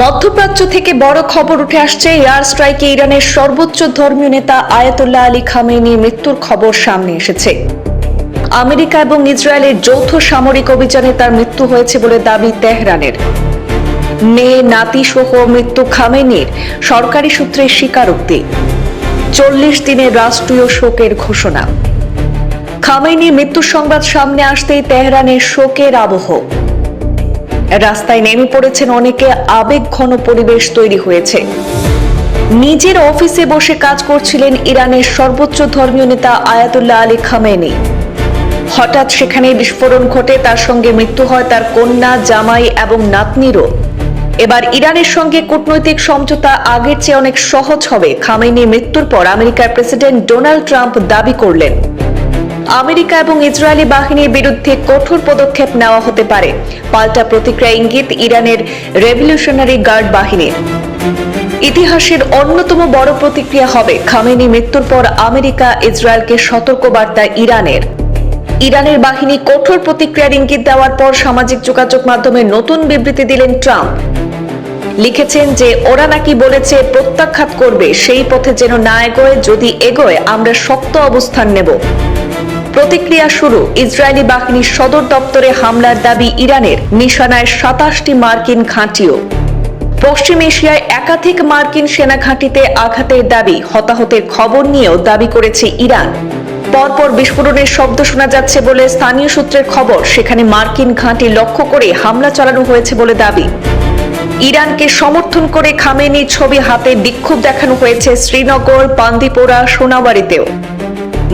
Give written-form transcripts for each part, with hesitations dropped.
মধ্যপ্রাচ্য থেকে বড় খবর উঠে আসছে। এয়ার স্ট্রাইকে ইরানের সর্বোচ্চ ধর্মীয় নেতা আয়াতুল্লাহ আলী খামেনির মৃত্যুর খবর সামনে এসেছে। আমেরিকা এবং ইসরায়েলের যৌথ সামরিক অভিযানে তার মৃত্যু হয়েছে বলে দাবি তেহরানের। মেয়ে, নাতি সহ মৃত্যু খামেনির, সরকারি সূত্রে স্বীকারোক্তি। 40 দিনের রাষ্ট্রীয় শোকের ঘোষণা। খামেনির মৃত্যুর সংবাদ সামনে আসতেই তেহরানের শোকের আবহ। রাস্তায় নেমে পড়েছেন অনেকে, আবেগঘন পরিবেশ তৈরি হয়েছে। নিজের অফিসে বসে কাজ করছিলেন ইরানের সর্বোচ্চ ধর্মীয় নেতা আয়াতুল্লাহ আলী খামেনি। হঠাৎ সেখানে বিস্ফোরণ ঘটে, তার সঙ্গে মৃত্যু হয় তার কন্যা, জামাই এবং নাতনিরও। এবার ইরানের সঙ্গে কূটনৈতিক সমঝোতা আগের চেয়ে অনেক সহজ হবে। খামেনির মৃত্যুর পর আমেরিকার প্রেসিডেন্ট ডোনাল্ড ট্রাম্প দাবি করলেন, আমেরিকা এবং ইসরায়েলি বাহিনীর বিরুদ্ধে কঠোর পদক্ষেপ নেওয়া হতে পারে। পাল্টা প্রতিক্রিয়া ইঙ্গিত ইরানের রেভলিউশনারি গার্ড বাহিনীর। ইতিহাসের অন্যতম বড় প্রতিক্রিয়া হবে খামেনি মৃত্যুর পর আমেরিকা ইসরায়েলকে সতর্কবার্তা ইরানের। ইরানের বাহিনী কঠোর প্রতিক্রিয়ার ইঙ্গিত দেওয়ার পর সামাজিক যোগাযোগ মাধ্যমে নতুন বিবৃতি দিলেন ট্রাম্প। লিখেছেন যে ওরা নাকি বলেছে প্রত্যাঘাত করবে, সেই পথে যেন না এগোয়, যদি এগোয় আমরা শক্ত অবস্থান নেব। প্রতিক্রিয়া শুরু। ইসরায়েলি বাহিনীর সদর দপ্তরে হামলার দাবি ইরানের, নিশানায় 27টি মার্কিন ঘাঁটিও। পশ্চিম এশিয়ায় একাধিক মার্কিন সেনা ঘাঁটিতে আঘাতের দাবি। হতাহতের খবর নিয়েও দাবি করেছে ইরান। পরপর বিস্ফোরণের শব্দ শোনা যাচ্ছে বলে স্থানীয় সূত্রের খবর। সেখানে মার্কিন ঘাঁটি লক্ষ্য করে হামলা চালানো হয়েছে বলে দাবি। ইরানকে সমর্থন করে খামেনির ছবি হাতে বিক্ষোভ দেখানো হয়েছে শ্রীনগর, বান্দিপোরা, সোনাবাড়িতেও।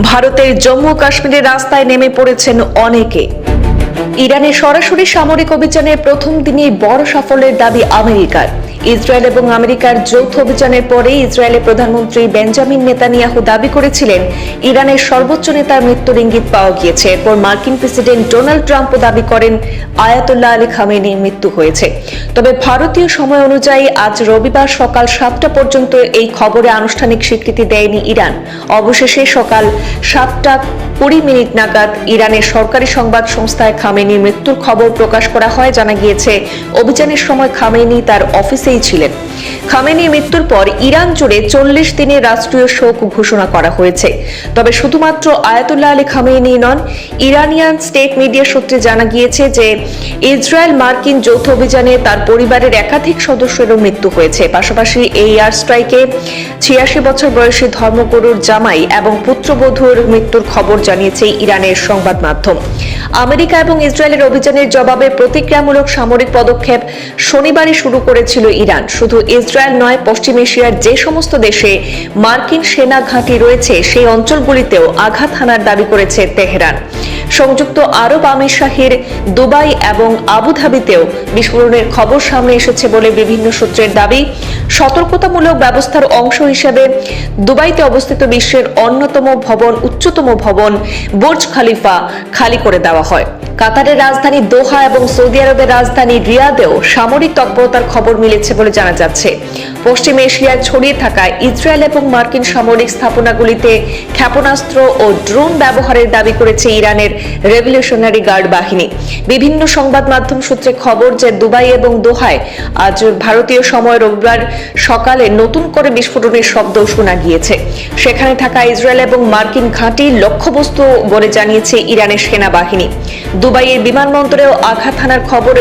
ভারতের জম্মু কাশ্মীরের রাস্তায় নেমে পড়েছেন অনেকে। ইরানের সরাসরি সামরিক অভিযানের প্রথম দিনেই বড় সাফল্যের দাবি আমেরিকার। ইসরায়েল এবং আমেরিকার যৌথ অভিযানের পরে ইসরায়েলের প্রধানমন্ত্রী বেঞ্জামিন নেতানিয়াহু দাবি করেছিলেন ইরানের সর্বোচ্চ নেতার মৃত্যুর ইঙ্গিত পাওয়া গিয়েছে। এরপর মার্কিন প্রেসিডেন্ট ডোনাল্ড ট্রাম্পও দাবি করেন আয়াতুল্লাহ আলী খামেনির মৃত্যু হয়েছে। তবে ভারতীয় সময় অনুযায়ী আজ রবিবার সকাল 7টা পর্যন্ত এই খবরে আনুষ্ঠানিক স্বীকৃতি দেয়নি ইরান। অবশেষে সকাল 7:20 নাগাদ ইরানের সরকারি সংবাদ সংস্থায় খামেনির মৃত্যুর খবর প্রকাশ করা হয়। জানা গিয়েছে, অভিযানের সময় খামেনি তার অফিসেই ছিলেন। খামেনির মৃত্যুর পর ইরান জুড়ে 40 দিনের রাষ্ট্রীয় শোক ঘোষণা করা হয়েছে। তবে শুধুমাত্র আয়াতুল্লাহ আলী খামেনি নন, ইরানিয়ান স্টেট মিডিয়া সূত্রে জানা গিয়েছে যে ইসরায়েল মার্কিন যৌথ অভিযানে তার পরিবারের একাধিক সদস্যেরও মৃত্যু হয়েছে। পাশাপাশি এই এয়ার স্ট্রাইকে 86 বছর বয়সী ধর্মগুরুর জামাই এবং পুত্রবধূর মৃত্যুর খবর জানিয়েছে ইরানের সংবাদ মাধ্যম। আমেরিকা এবং ইসরায়েলের অভিযানের জবাবে প্রতিক্রিয়ামূলক সামরিক পদক্ষেপ শনিবারই শুরু করেছিল ইরান। শুধু ইসরায়েল নয়, পশ্চিম এশিয়ার যে সমস্ত দেশে মার্কিন সেনা ঘাঁটি রয়েছে সেই অঞ্চলগুলিতেও আঘাত হানার দাবি করেছে তেহরান। সংযুক্ত আরব আমিরশাহীর দুবাই এবং আবুধাবিতেও বিস্ফোরণের খবর সামনে এসেছে বলে বিভিন্ন সূত্রের দাবি। সতর্কতামূলক ব্যবস্থার অংশ হিসেবে দুবাইতে অবস্থিত বিশ্বের অন্যতম ভবন, উচ্চতম ভবন বুর্জ খলিফা খালি করে দেওয়া হয়। কাতারের রাজধানী দোহা এবং সৌদি আরবের রাজধানী রিয়াদেও সামরিক তৎপরতার খবর মিলেছে বলে জানা যাচ্ছে। পশ্চিম এশিয়ায় ছড়িয়ে থাকা ইসরায়েল এবং মার্কিন সামরিক স্থাপনাগুলিতে ক্ষেপণাস্ত্র ও ড্রোন ব্যবহারের দাবি করেছে ইরানের রেভলিউশনারি গার্ড বাহিনী। বিভিন্ন সংবাদ মাধ্যম সূত্রে খবর যে দুবাই এবং দোহায় আজ ভারতীয় সময় রবিবার সকালে নতুন করে বিস্ফোরণের শব্দ শোনা গিয়েছে। সেখানে থাকা ইসরায়েল এবং মার্কিন ঘাঁটি লক্ষ্যবস্তু বলে জানিয়েছে ইরানের সেনাবাহিনী। দুবাইয়ের বিমানবন্দরেও আঘাত হানার খবর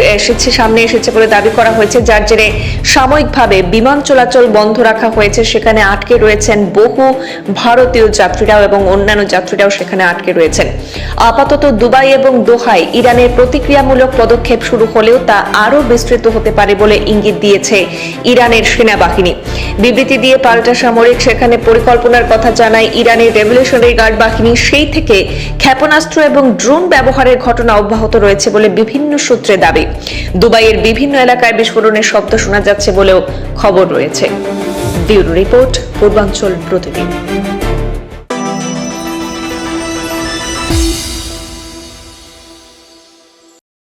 সামনে এসেছে বলে দাবি করা হয়েছে, যার জেরে সাময়িকভাবে বিমান চলাচল বন্ধ রাখা হয়েছে। সেখানে আটকে রয়েছেন বহু ভারতীয় যাত্রীরাও এবং অন্যান্য যাত্রীরাও সেখানে আটকে রয়েছেন। আপাতত দুবাই এবং দোহায় ইরানের প্রতিক্রিয়ামূলক পদক্ষেপ শুরু হলেও তা আরও বিস্তৃত হতে পারে বলে ইঙ্গিত দিয়েছে ইরানের সেনাবাহিনী। বিবৃতি দিয়ে পাল্টা সামরিক সেখানে পরিকল্পনার কথা জানায় ইরানের রেভলিউশনারি গার্ড বাহিনী। সেই থেকে ক্ষেপণাস্ত্র এবং ড্রোন ব্যবহারের ঘটনা অব্যাহত রয়েছে বলে বিভিন্ন সূত্রে দাবি। দুবাইয়ের বিভিন্ন এলাকায় বিস্ফোরণের শব্দ শোনা যাচ্ছে বলেও খবর রয়েছে। ব্যুরো রিপোর্ট, পূর্বাঞ্চল প্রতিদিন।